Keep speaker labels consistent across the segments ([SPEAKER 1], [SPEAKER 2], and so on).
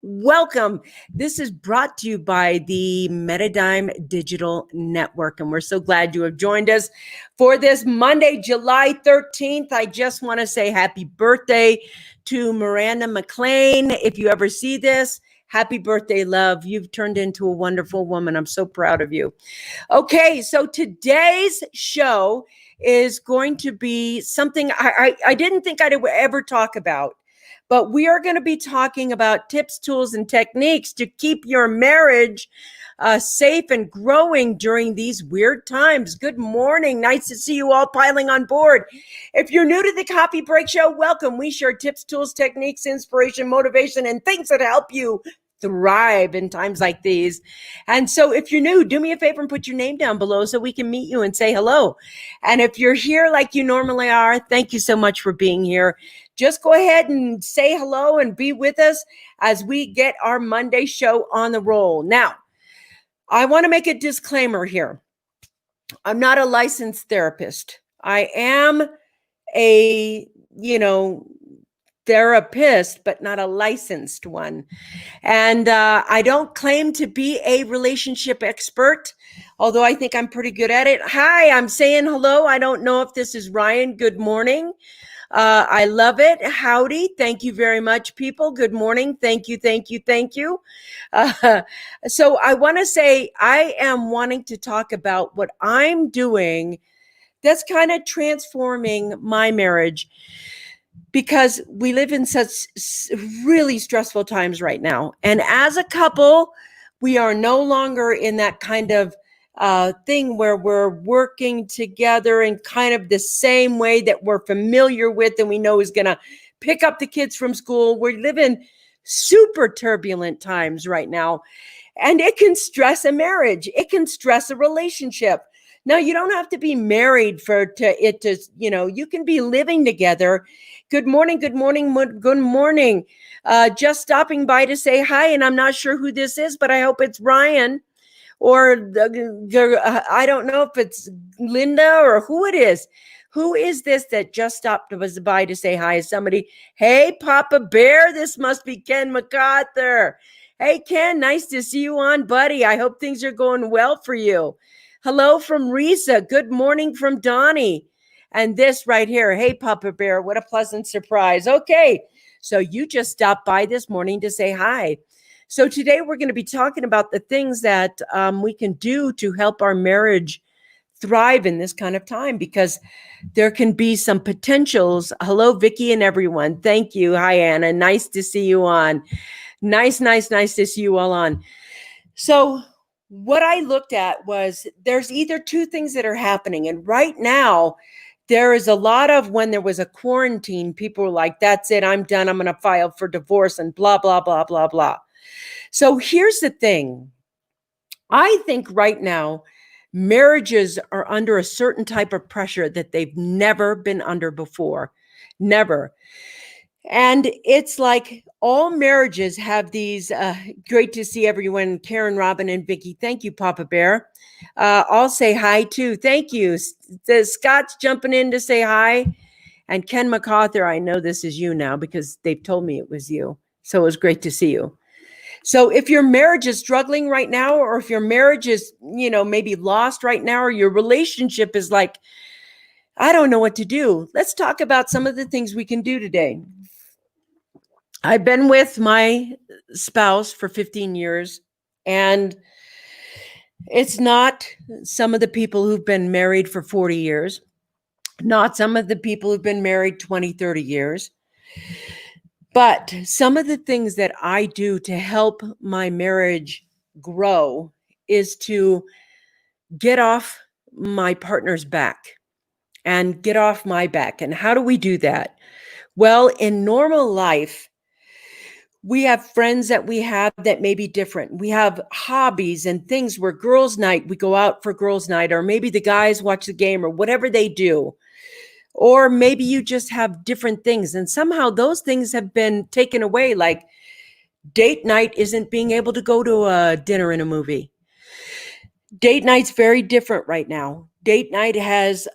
[SPEAKER 1] welcome. This is brought to you by the Metadime Digital Network, and we're so glad you have joined us for this Monday, July 13th. I just want to say happy birthday to Miranda McLean. If you ever see this, happy birthday, love. You've turned into a wonderful woman. I'm so proud of you. Okay, so today's show is going to be something I didn't think I'd ever talk about. But we are going to be talking about tips, tools, and techniques to keep your marriage safe and growing during these weird times. Good morning. Nice to see you all piling on board. If you're new to the Coffee Break Show, welcome. We share tips, tools, techniques, inspiration, motivation, and things that help you thrive in times like these. And so if you're new, do me a favor and put your name down below so we can meet you and say hello. And if you're here like you normally are, thank you so much for being here. Just go ahead and say hello and be with us as we get our Monday show on the roll. Now, I want to make a disclaimer here. I'm not a licensed therapist. I am a, therapist, but not a licensed one. And I don't claim to be a relationship expert, although I think I'm pretty good at it. Hi, I'm saying hello. I don't know if this is Ryan. Good morning. I love it. Howdy. Thank you very much, people. Good morning. Thank you. Thank you. Thank you. So I want to say I am wanting to talk about what I'm doing that's kind of transforming my marriage, because we live in such really stressful times right now. And as a couple, we are no longer in that kind of thing where we're working together in kind of the same way that we're familiar with and we know is going to pick up the kids from school. We live in super turbulent times right now, and it can stress a marriage. It can stress a relationship. Now, you don't have to be married you can be living together. Good morning, good morning, good morning. Just stopping by to say hi, and I'm not sure who this is, but I hope it's Ryan. Or I don't know if it's Linda or who it is. Who is this that just stopped by to say hi? Is somebody? Hey, Papa Bear, this must be Ken MacArthur. Hey, Ken, nice to see you on, buddy. I hope things are going well for you. Hello from Risa. Good morning from Donnie. And this right here. Hey, Papa Bear, what a pleasant surprise. Okay, so you just stopped by this morning to say hi. So today we're going to be talking about the things that we can do to help our marriage thrive in this kind of time, because there can be some potentials. Hello, Vickie and everyone. Thank you. Hi, Anna. Nice to see you on. Nice to see you all on. So what I looked at was there's either two things that are happening. And right now, there is a lot of, when there was a quarantine, people were like, that's it, I'm done. I'm going to file for divorce and blah, blah, blah, blah, blah. So here's the thing. I think right now, marriages are under a certain type of pressure that they've never been under before. Never. And it's like all marriages have these, great to see everyone, Karen, Robin, and Vickie. Thank you, Papa Bear. I'll say hi too. Thank you. Scott's jumping in to say hi. And Ken MacArthur, I know this is you now because they've told me it was you. So it was great to see you. So if your marriage is struggling right now, or if your marriage is, maybe lost right now, or your relationship is like, I don't know what to do, let's talk about some of the things we can do today. I've been with my spouse for 15 years, and it's not some of the people who've been married for 40 years, not some of the people who've been married 20, 30 years. But some of the things that I do to help my marriage grow is to get off my partner's back and get off my back. And how do we do that? Well, in normal life, we have friends that we have that may be different. We have hobbies and things where girls' night, we go out for girls' night, or maybe the guys watch the game or whatever they do. Or maybe you just have different things, and somehow those things have been taken away. Like date night isn't being able to go to a dinner and a movie. Date night's very different right now. Date night has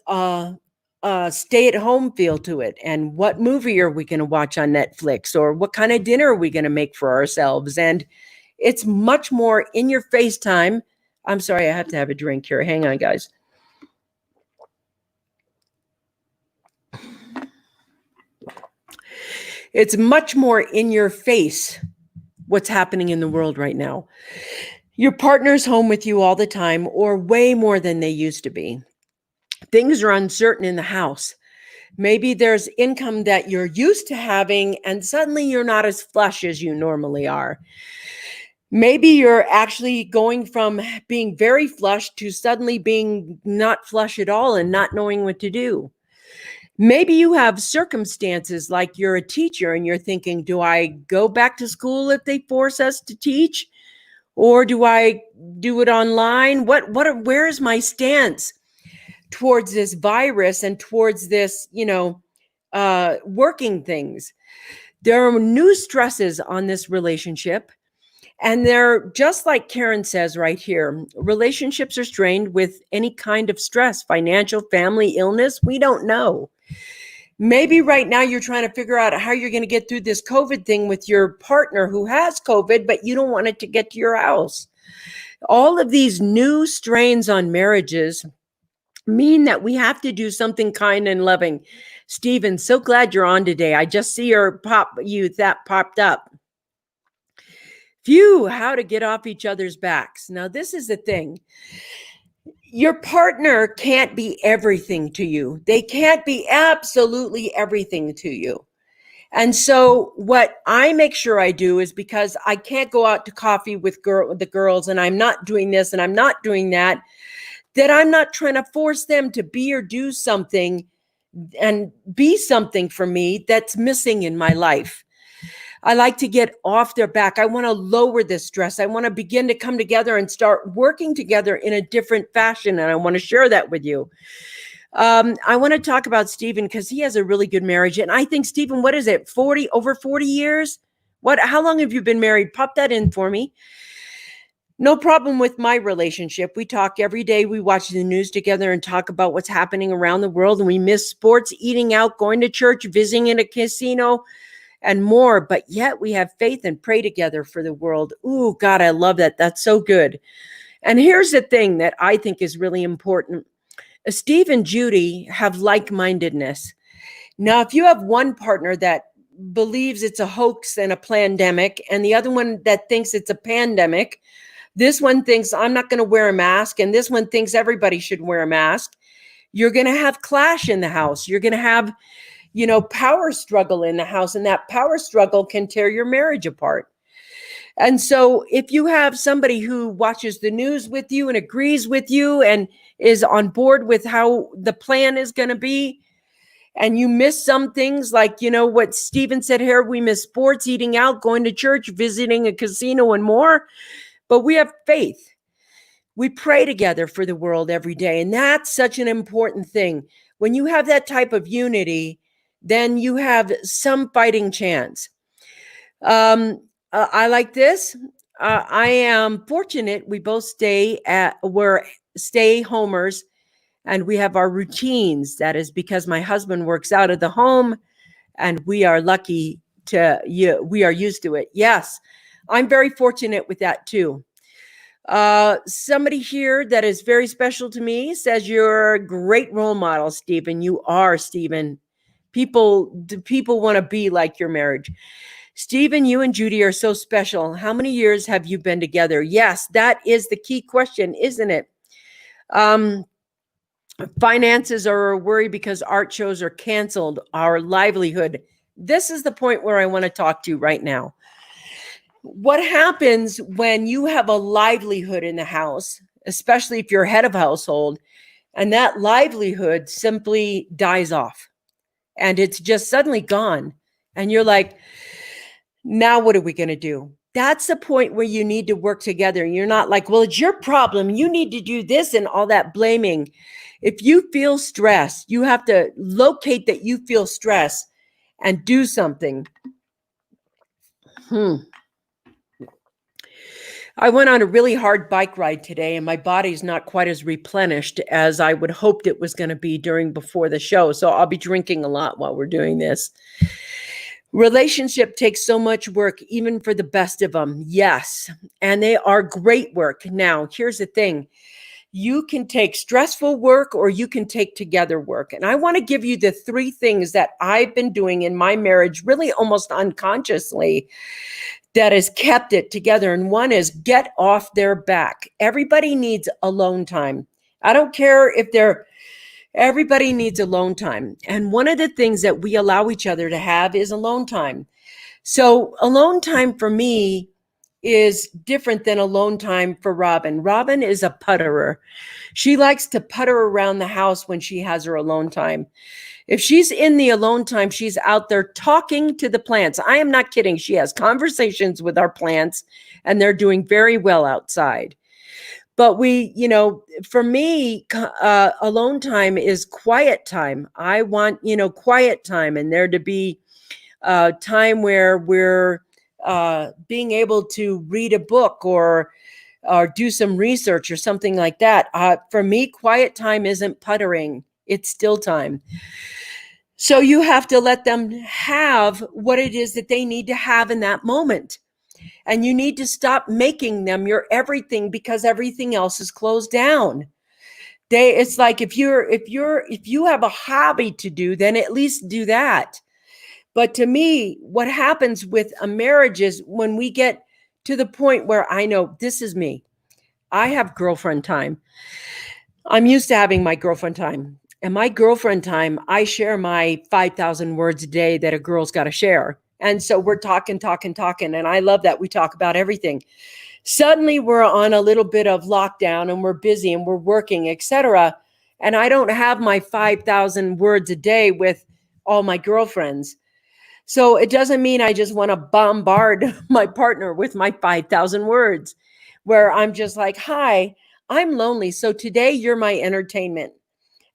[SPEAKER 1] stay-at-home feel to it. And what movie are we going to watch on Netflix? Or what kind of dinner are we going to make for ourselves? And it's much more in your face time. I'm sorry, I have to have a drink here. Hang on, guys. It's much more in your face what's happening in the world right now. Your partner's home with you all the time, or way more than they used to be. Things are uncertain in the house. Maybe there's income that you're used to having, and suddenly you're not as flush as you normally are. Maybe you're actually going from being very flush to suddenly being not flush at all and not knowing what to do. Maybe you have circumstances like you're a teacher and you're thinking, do I go back to school if they force us to teach? Or do I do it online? Where is my stance towards this virus and towards this, working things? There are new stresses on this relationship. And they're just like Karen says right here, relationships are strained with any kind of stress, financial, family, illness. We don't know. Maybe right now you're trying to figure out how you're going to get through this COVID thing with your partner who has COVID, but you don't want it to get to your house. All of these new strains on marriages mean that we have to do something kind and loving. Stephen, so glad you're on today. I just see that popped up. Phew, how to get off each other's backs. Now, this is the thing. Your partner can't be everything to you. They can't be absolutely everything to you. And so what I make sure I do is, because I can't go out to coffee with the girls, and I'm not doing this and I'm not doing that I'm not trying to force them to be or do something and be something for me that's missing in my life. I like to get off their back. I want to lower this stress. I want to begin to come together and start working together in a different fashion. And I want to share that with you. I want to talk about Stephen because he has a really good marriage. And I think, Stephen, what is it? Over 40 years? How long have you been married? Pop that in for me. No problem with my relationship. We talk every day. We watch the news together and talk about what's happening around the world. And we miss sports, eating out, going to church, visiting in a casino, and more. But yet we have faith and pray together for the world. Ooh, God, I love that. That's so good. And here's the thing that I think is really important. Steve and Judy have like-mindedness. Now, if you have one partner that believes it's a hoax and a pandemic, and the other one that thinks it's a pandemic, this one thinks I'm not going to wear a mask, and this one thinks everybody should wear a mask, you're going to have clash in the house. You're going to have power struggle in the house, and that power struggle can tear your marriage apart. And so if you have somebody who watches the news with you and agrees with you and is on board with how the plan is going to be, and you miss some things like, what Stephen said here, we miss sports, eating out, going to church, visiting a casino, and more, but we have faith. We pray together for the world every day. And that's such an important thing. When you have that type of unity, then you have some fighting chance. I like this. I am fortunate. We both we're stay homers, and we have our routines. That is because my husband works out of the home, and we are lucky we are used to it. Yes, I'm very fortunate with that too. Somebody here that is very special to me says you're a great role model, Stephen. You are, Stephen. People want to be like your marriage. Stephen, you and Judy are so special. How many years have you been together? Yes, that is the key question, isn't it? Finances are a worry because art shows are canceled. Our livelihood. This is the point where I want to talk to you right now. What happens when you have a livelihood in the house, especially if you're head of household, and that livelihood simply dies off and it's just suddenly gone. And you're like, now what are we going to do? That's the point where you need to work together. You're not like, well, it's your problem. You need to do this and all that blaming. If you feel stress, you have to locate that you feel stress and do something. I went on a really hard bike ride today, and my body's not quite as replenished as I would hoped it was going to be before the show. So I'll be drinking a lot while we're doing this. Relationship takes so much work, even for the best of them. Yes. And they are great work. Now, here's the thing. You can take stressful work or you can take together work. And I want to give you the 3 things that I've been doing in my marriage, really almost unconsciously, that has kept it together. And one is get off their back. Everybody needs alone time. I don't care if everybody needs alone time. And one of the things that we allow each other to have is alone time. So alone time for me is different than alone time for Robin. Robin is a putterer. She likes to putter around the house when she has her alone time. If she's in the alone time, she's out there talking to the plants. I am not kidding. She has conversations with our plants, and they're doing very well outside. But for me, alone time is quiet time. I want, quiet time, and there to be time where we're being able to read a book or do some research or something like that. For me, quiet time isn't puttering. It's still time. So you have to let them have what it is that they need to have in that moment. And you need to stop making them your everything because everything else is closed down. It's like if you have a hobby to do, then at least do that. But to me, what happens with a marriage is when we get to the point where I know this is me. I have girlfriend time. I'm used to having my girlfriend time. And my girlfriend time, I share my 5,000 words a day that a girl's got to share. And so we're talking. And I love that we talk about everything. Suddenly we're on a little bit of lockdown and we're busy and we're working, etc. And I don't have my 5,000 words a day with all my girlfriends. So it doesn't mean I just want to bombard my partner with my 5,000 words where I'm just like, hi, I'm lonely. So today you're my entertainment.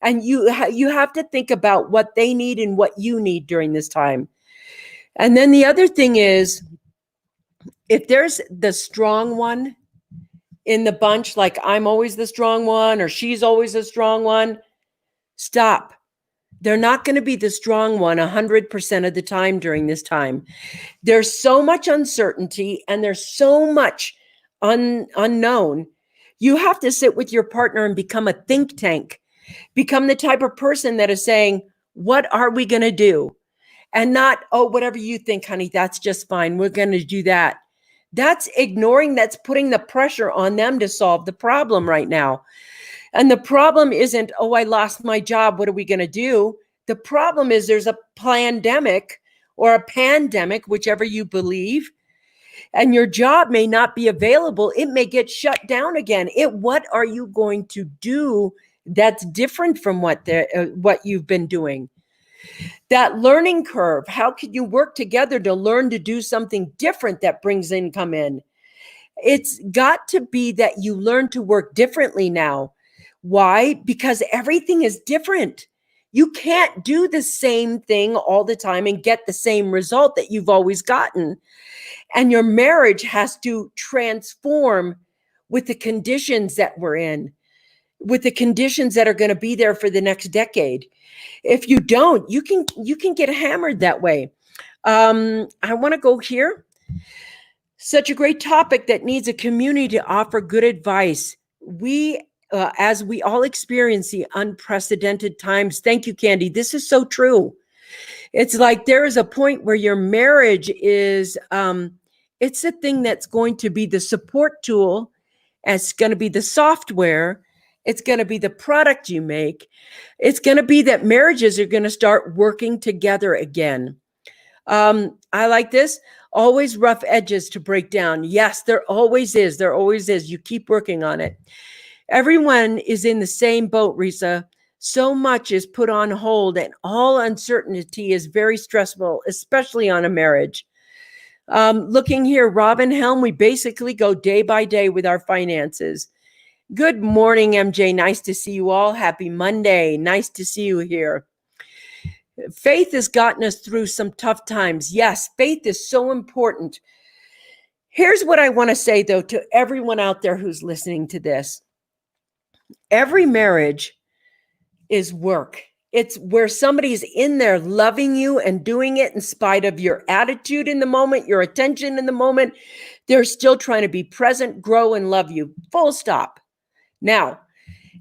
[SPEAKER 1] And you have to think about what they need and what you need during this time. And then the other thing is, if there's the strong one in the bunch, like I'm always the strong one or she's always the strong one, stop. They're not going to be the strong one 100% of the time during this time. There's so much uncertainty and there's so much unknown. You have to sit with your partner and become a think tank. Become the type of person that is saying, what are we going to do? And not, oh, whatever you think, honey, that's just fine. We're going to do that. That's ignoring, that's putting the pressure on them to solve the problem right now. And the problem isn't, oh, I lost my job. What are we going to do? The problem is there's a pandemic or a pandemic, whichever you believe, and your job may not be available. It may get shut down again. What are you going to do that's different from what you've been doing? That learning curve, how can you work together to learn to do something different that brings income in? It's got to be that you learn to work differently now. Why? Because everything is different. You can't do the same thing all the time and get the same result that you've always gotten. And your marriage has to transform with the conditions that we're in, with the conditions that are going to be there for the next decade. If you don't, you can get hammered that way. I want to go here. Such a great topic that needs a community to offer good advice. As we all experience the unprecedented times. Thank you, Candy. This is so true. It's like there is a point where your marriage is, it's a thing that's going to be the support tool. It's going to be the software. It's going to be the product you make. It's going to be that marriages are going to start working together again. I like this. Always rough edges to break down. Yes, there always is. There always is. You keep working on it. Everyone is in the same boat, Risa. So much is put on hold and all uncertainty is very stressful, especially on a marriage. Looking here, Robin Helm, we basically go day by day with our finances. Good morning, MJ. Nice to see you all. Happy Monday. Nice to see you here. Faith has gotten us through some tough times. Yes, faith is so important. Here's what I want to say, though, to everyone out there who's listening to this. Every marriage is work. It's where somebody's in there loving you and doing it in spite of your attitude in the moment, your attention in the moment. They're still trying to be present, grow, and love you. Full stop. Now,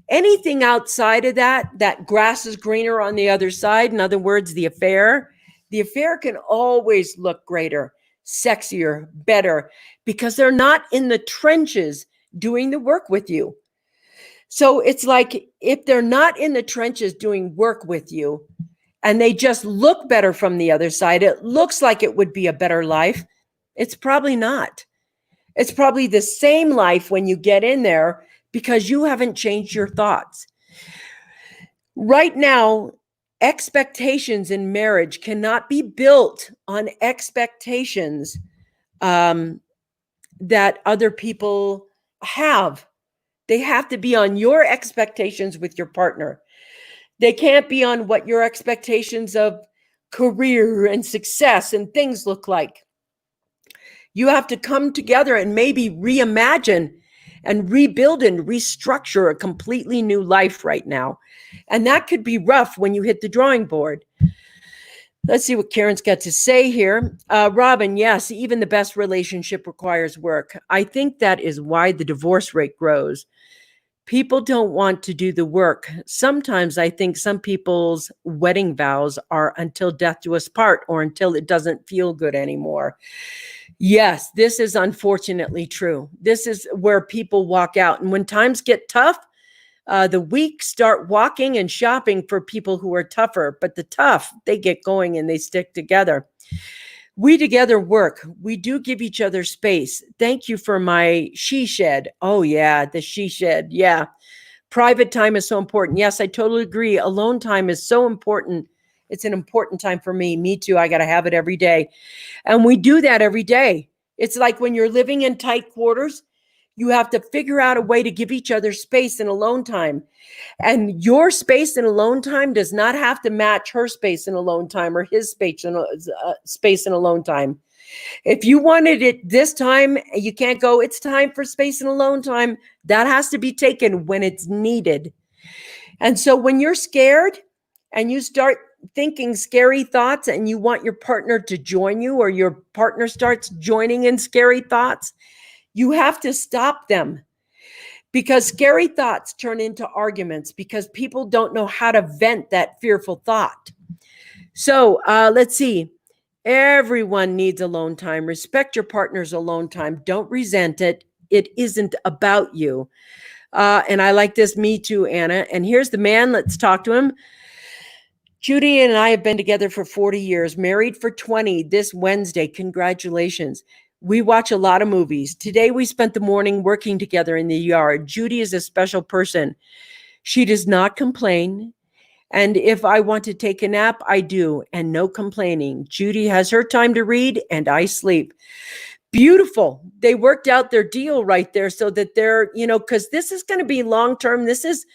[SPEAKER 1] anything outside of that, that grass is greener on the other side. In other words, the affair can always look greater, sexier, better, because they're not in the trenches doing the work with you. So it's like, if they're not in the trenches doing work with you and they just look better from the other side, it looks like it would be a better life. It's probably not. It's probably the same life when you get in there, because you haven't changed your thoughts. Right now, expectations in marriage cannot be built on expectations that other people have. They have to be on your expectations with your partner. They can't be on what your expectations of career and success and things look like. You have to come together and maybe reimagine and rebuild and restructure a completely new life right now. And that could be rough when you hit the drawing board. Let's see what Karen's got to say here. Robin, yes, even the best relationship requires work. I think that is why the divorce rate grows. People don't want to do the work. Sometimes I think some people's wedding vows are until death do us part, or until it doesn't feel good anymore. Yes, this is unfortunately true. This is where people walk out. And when times get tough, the weak start walking and shopping for people who are tougher. But the tough, they get going and they stick together. We together work. We do give each other space. Thank you for my she shed. Oh, yeah, the she shed. Yeah. Private time is so important. Yes, I totally agree. Alone time is so important. It's an important time for me. Me too. I got to have it every day. And we do that every day. It's like when you're living in tight quarters, you have to figure out a way to give each other space and alone time. And your space and alone time does not have to match her space and alone time, or his space and alone time. If you wanted it this time, you can't go, it's time for space and alone time. That has to be taken when it's needed. And so when you're scared and you start thinking scary thoughts and you want your partner to join you, or your partner starts joining in scary thoughts, you have to stop them, because scary thoughts turn into arguments because people don't know how to vent that fearful thought. So let's see. Everyone needs alone time. Respect your partner's alone time. Don't resent it. It isn't about you. And I like this. Me too, Anna. And here's the man. Let's talk to him. Judy and I have been together for 40 years, married for 20 this Wednesday. Congratulations. We watch a lot of movies. Today we spent the morning working together in the yard. Judy is a special person. She does not complain. And if I want to take a nap, I do, and no complaining. Judy has her time to read and I sleep. Beautiful. They worked out their deal right there so that they're, because this is going to be long-term. This is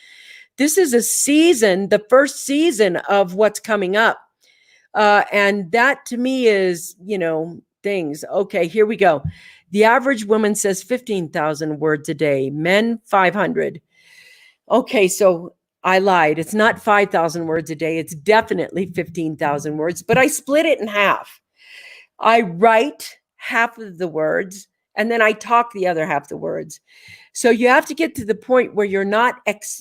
[SPEAKER 1] a season, the first season of what's coming up. And that to me is, things. Okay, here we go. The average woman says 15,000 words a day, men 500. Okay, so I lied. It's not 5,000 words a day. It's definitely 15,000 words, but I split it in half. I write half of the words and then I talk the other half the words. So you have to get to the point where you're not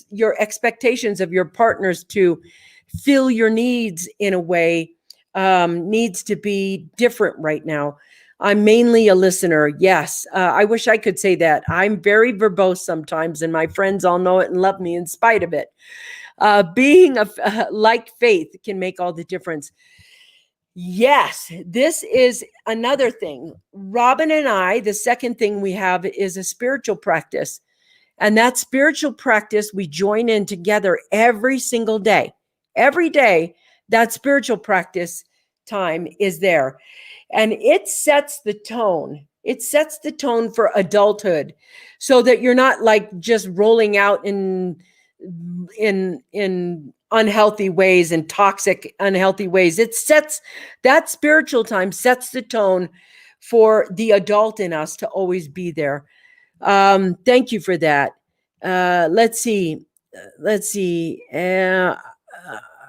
[SPEAKER 1] your expectations of your partners to fill your needs in a way needs to be different right now. I'm mainly a listener. Yes. I wish I could say that. I'm very verbose sometimes, and my friends all know it and love me in spite of it. Being like Faith can make all the difference. Yes, this is another thing. Robin and I, the second thing we have is a spiritual practice. And that spiritual practice, we join in together every single day. Every day, that spiritual practice time is there. And it sets the tone. It sets the tone for adulthood so that you're not like just rolling out in unhealthy ways and toxic, unhealthy ways. It sets that spiritual time, sets the tone for the adult in us to always be there. Thank you for that. Let's see.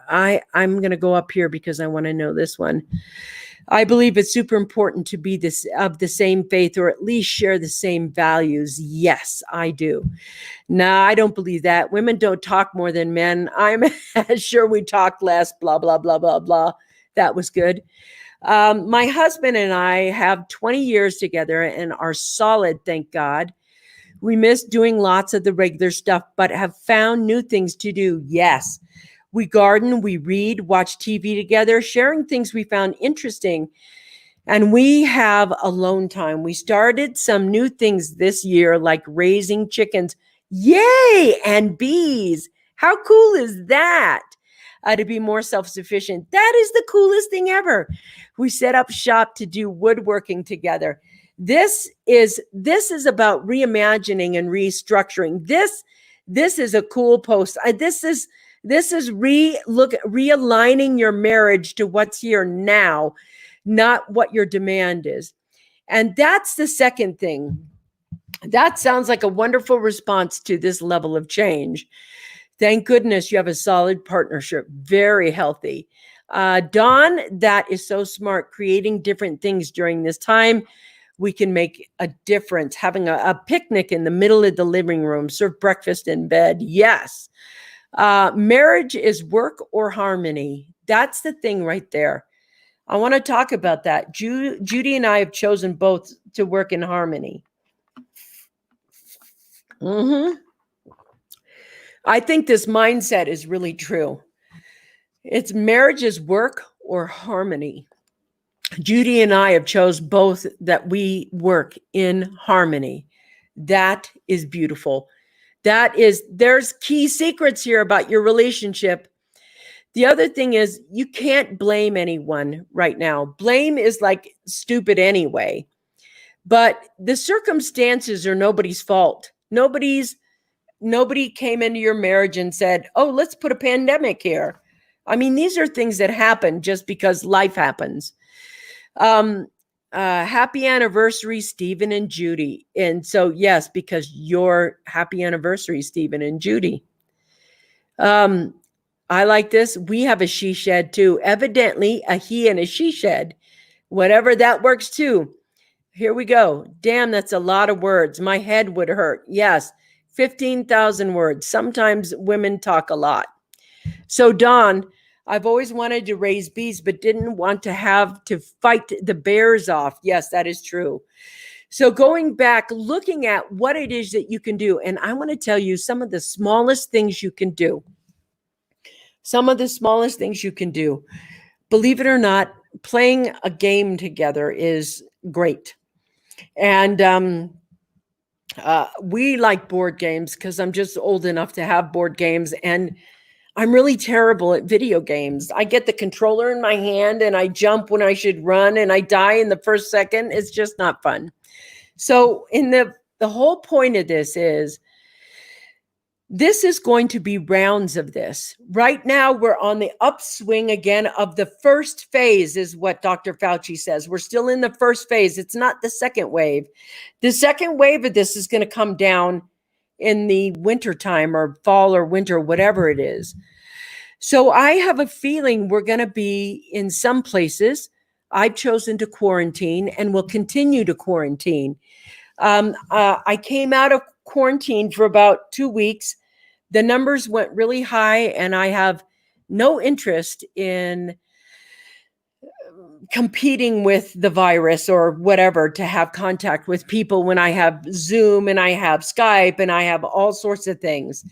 [SPEAKER 1] I'm going to go up here because I want to know this one. I believe it's super important to be of the same faith, or at least share the same values. Yes, I do. No, I don't believe that. Women don't talk more than men. I'm sure we talk less, blah, blah, blah, blah, blah. That was good. My husband and I have 20 years together and are solid, thank God. We miss doing lots of the regular stuff, but have found new things to do. Yes. We garden, we read, watch TV together, sharing things we found interesting. And we have alone time. We started some new things this year, like raising chickens. Yay! And bees. How cool is that? To be more self-sufficient. That is the coolest thing ever. We set up shop to do woodworking together. This is about reimagining and restructuring. This is a cool post. This is realigning your marriage to what's here now, not what your demand is. And that's the second thing. That sounds like a wonderful response to this level of change. Thank goodness you have a solid partnership. Very healthy. Dawn, that is so smart. Creating different things during this time. We can make a difference. Having a picnic in the middle of the living room, serve breakfast in bed. Yes. Marriage is work or harmony. That's the thing right there. I want to talk about that. Judy and I have chosen both to work in harmony. I think this mindset is really true. It's marriage is work or harmony. Judy and I have chose both, that we work in harmony. That is beautiful. There's key secrets here about your relationship. The other thing is, you can't blame anyone right now. Blame is like stupid anyway. But the circumstances are nobody's fault. Nobody came into your marriage and said, oh, let's put a pandemic here. I mean, these are things that happen just because life happens. Happy anniversary, Stephen and Judy. And so, yes, because your happy anniversary, Stephen and Judy. I like this. We have a she shed too. Evidently, a he and a she shed. Whatever, that works too. Here we go. Damn, that's a lot of words. My head would hurt. Yes, 15,000 words. Sometimes women talk a lot. So, Dawn, I've always wanted to raise bees, but didn't want to have to fight the bears off. Yes, that is true. So going back, looking at what it is that you can do. And I want to tell you some of the smallest things you can do. Some of the smallest things you can do. Believe it or not, playing a game together is great. And we like board games because I'm just old enough to have board games. And I'm really terrible at video games. I get the controller in my hand and I jump when I should run and I die in the first second. It's just not fun. So the whole point of this is going to be rounds of this. Right now, we're on the upswing again of the first phase, is what Dr. Fauci says. We're still in the first phase. It's not the second wave. The second wave of this is going to come down in the wintertime or fall or winter, whatever it is. So I have a feeling we're going to be in some places. I've chosen to quarantine and will continue to quarantine. I came out of quarantine for about 2 weeks. The numbers went really high, and I have no interest in competing with the virus or whatever to have contact with people when I have Zoom and I have Skype and I have all sorts of things.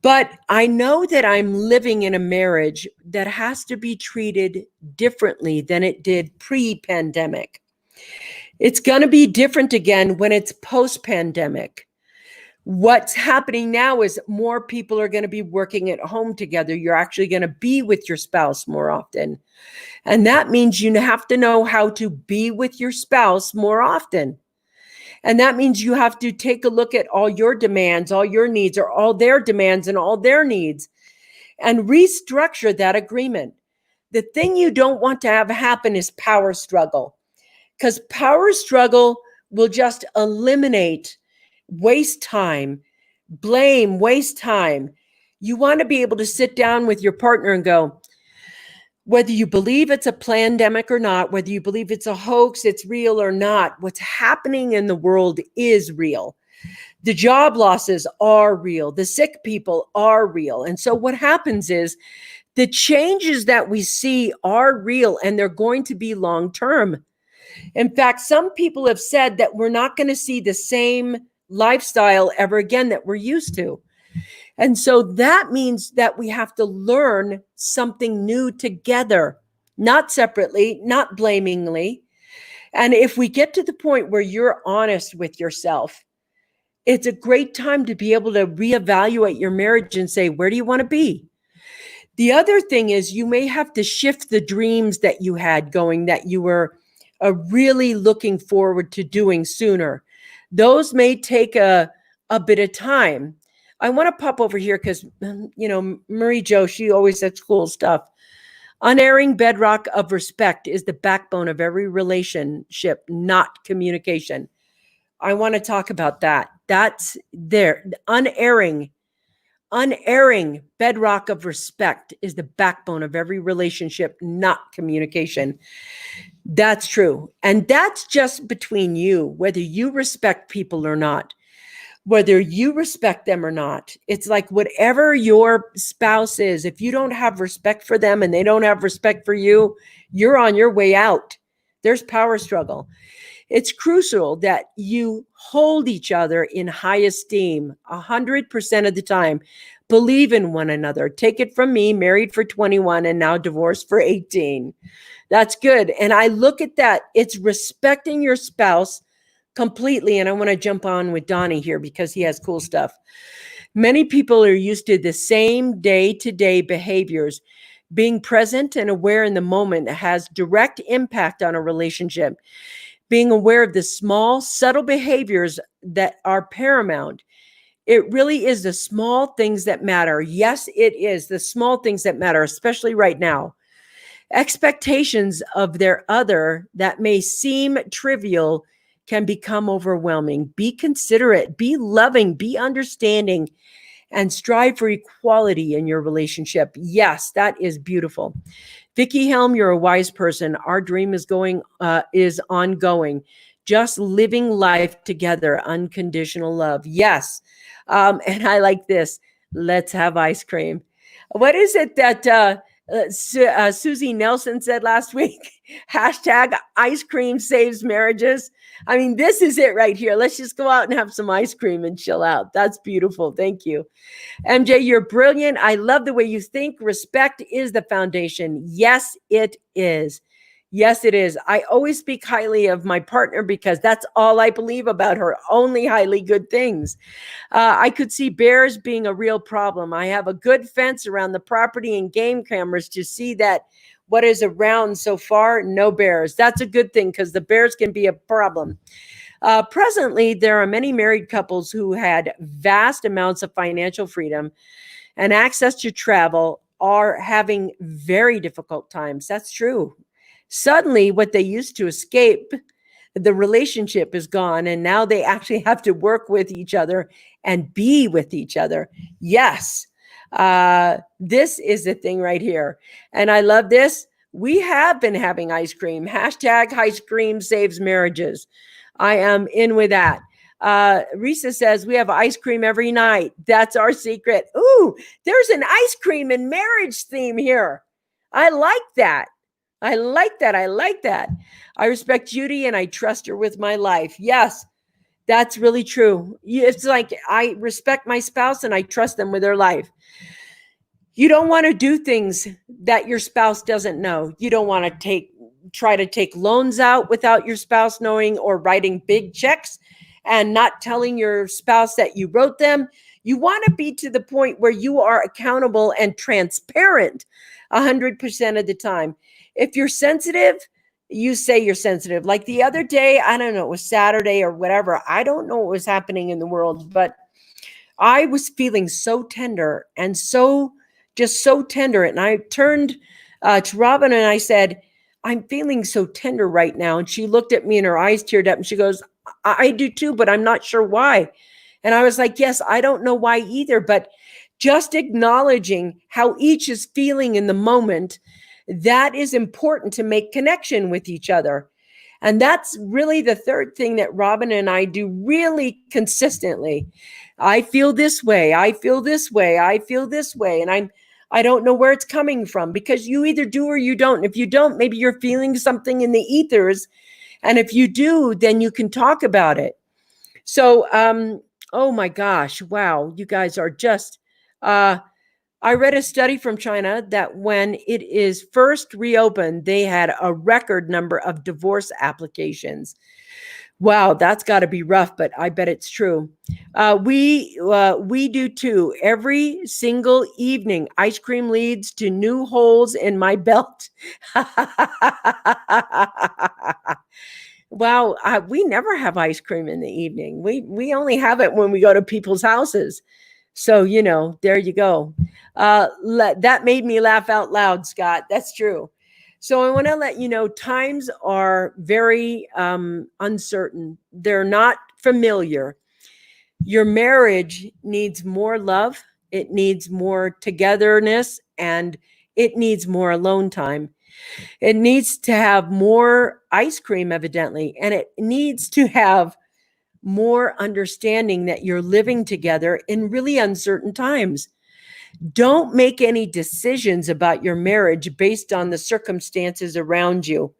[SPEAKER 1] But I know that I'm living in a marriage that has to be treated differently than it did pre-pandemic. It's going to be different again when it's post-pandemic. What's happening now is more people are going to be working at home together. You're actually going to be with your spouse more often. And that means you have to know how to be with your spouse more often. And that means you have to take a look at all your demands, all your needs, or all their demands and all their needs, and restructure that agreement. The thing you don't want to have happen is power struggle. because power struggle will just eliminate waste time, blame, waste time. You want to be able to sit down with your partner and go, whether you believe it's a pandemic or not, whether you believe it's a hoax, it's real or not, what's happening in the world is real. The job losses are real. The sick people are real. And so what happens is the changes that we see are real, and they're going to be long term. In fact, some people have said that we're not going to see the same lifestyle ever again that we're used to. And so that means that we have to learn something new together, not separately, not blamingly. And if we get to the point where you're honest with yourself, it's a great time to be able to reevaluate your marriage and say, where do you want to be? The other thing is you may have to shift the dreams that you had going that you were really looking forward to doing sooner. Those may take a bit of time. I want to pop over here because, Marie Jo, she always says cool stuff. Unerring bedrock of respect is the backbone of every relationship, not communication. I want to talk about that. That's there. Unerring bedrock of respect is the backbone of every relationship, not communication. That's true. And that's just between you, whether you respect people or not, whether you respect them or not. It's like whatever your spouse is, if you don't have respect for them and they don't have respect for you, you're on your way out. There's power struggle. It's crucial that you hold each other in high esteem 100% of the time. Believe in one another. Take it from me, married for 21 and now divorced for 18. That's good. And I look at that. It's respecting your spouse completely. And I want to jump on with Donnie here because he has cool stuff. Many people are used to the same day-to-day behaviors. Being present and aware in the moment has direct impact on a relationship. Being aware of the small, subtle behaviors that are paramount. It really is the small things that matter. Yes, it is the small things that matter, especially right now. Expectations of their other that may seem trivial can become overwhelming. Be considerate, be loving, be understanding, and strive for equality in your relationship. Yes, that is beautiful. Vickie Helm, you're a wise person. Our dream is ongoing. Just living life together, unconditional love. Yes. And I like this. Let's have ice cream. What is it that Susie Nelson said last week? Hashtag ice cream saves marriages. I mean, this is it right here. Let's just go out and have some ice cream and chill out. That's beautiful. Thank you. MJ, you're brilliant. I love the way you think. Respect is the foundation. Yes, it is. Yes, it is. I always speak highly of my partner because that's all I believe about her. Only highly good things. I could see bears being a real problem. I have a good fence around the property and game cameras to see that what is around so far, no bears. That's a good thing because the bears can be a problem. Presently, there are many married couples who had vast amounts of financial freedom and access to travel are having very difficult times. That's true. Suddenly, what they used to escape, the relationship is gone, and now they actually have to work with each other and be with each other. Yes, this is the thing right here. And I love this. We have been having ice cream. Hashtag ice cream saves marriages. I am in with that. Risa says we have ice cream every night. That's our secret. Ooh, there's an ice cream and marriage theme here. I like that. I like that. I like that. I respect Judy and I trust her with my life. Yes, that's really true. It's like I respect my spouse and I trust them with their life. You don't want to do things that your spouse doesn't know. You don't want to try to take loans out without your spouse knowing, or writing big checks and not telling your spouse that you wrote them. You want to be to the point where you are accountable and transparent 100% of the time. If you're sensitive, you say you're sensitive. Like the other day, I don't know, it was Saturday or whatever. I don't know what was happening in the world, but I was feeling so tender and so tender. And I turned to Robin and I said, I'm feeling so tender right now. And she looked at me and her eyes teared up and she goes, I do too, but I'm not sure why. And I was like, yes, I don't know why either, but just acknowledging how each is feeling in the moment, that is important to make connection with each other. And that's really the third thing that Robin and I do really consistently. I feel this way. I feel this way. I feel this way. And I don't know where it's coming from, because you either do or you don't. If you don't, maybe you're feeling something in the ethers. And if you do, then you can talk about it. So, oh my gosh, wow, you guys are just, I read a study from China that when it is first reopened, they had a record number of divorce applications. Wow, that's got to be rough, but I bet it's true. We do too. Every single evening, ice cream leads to new holes in my belt. Wow, we never have ice cream in the evening. We only have it when we go to people's houses. So, there you go. That made me laugh out loud, Scott. That's true. So I want to let you know, times are very uncertain. They're not familiar. Your marriage needs more love. It needs more togetherness, and it needs more alone time. It needs to have more ice cream, evidently, and it needs to have more understanding that you're living together in really uncertain times. Don't make any decisions about your marriage based on the circumstances around you.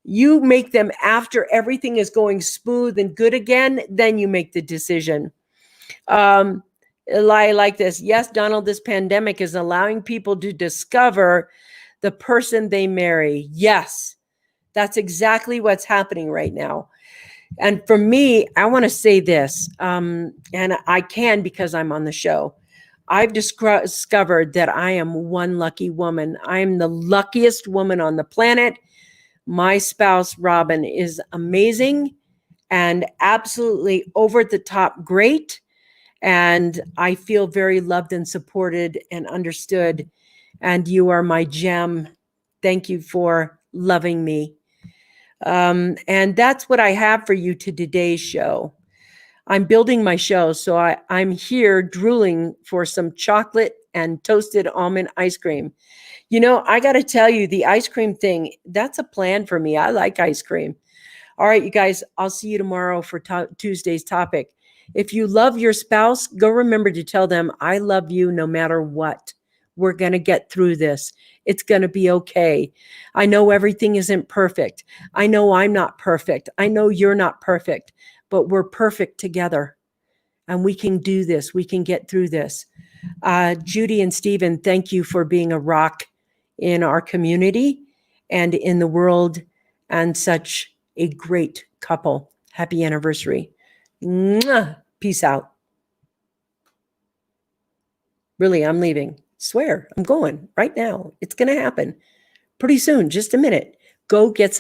[SPEAKER 1] You make them after everything is going smooth and good again, then you make the decision. Like this. Yes, Donald, this pandemic is allowing people to discover the person they marry. Yes, that's exactly what's happening right now. And for me, I want to say this, and I can because I'm on the show. I've discovered that I am one lucky woman. I am the luckiest woman on the planet. My spouse, Robin, is amazing and absolutely over the top great. And I feel very loved and supported and understood. And you are my gem. Thank you for loving me. And that's what I have for you to today's show. I'm building my show, so I'm here drooling for some chocolate and toasted almond ice cream. I got to tell you, the ice cream thing, that's a plan for me. I like ice cream. All right, you guys, I'll see you tomorrow for Tuesday's topic. If you love your spouse, go remember to tell them, I love you no matter what. We're going to get through this. It's going to be okay. I know everything isn't perfect. I know I'm not perfect. I know you're not perfect, but we're perfect together. And we can do this. We can get through this. Judy and Stephen, thank you for being a rock in our community and in the world, and such a great couple. Happy anniversary. Mwah. Peace out. Really, I'm leaving. Swear, I'm going right now. It's going to happen pretty soon. Just a minute. Go get some.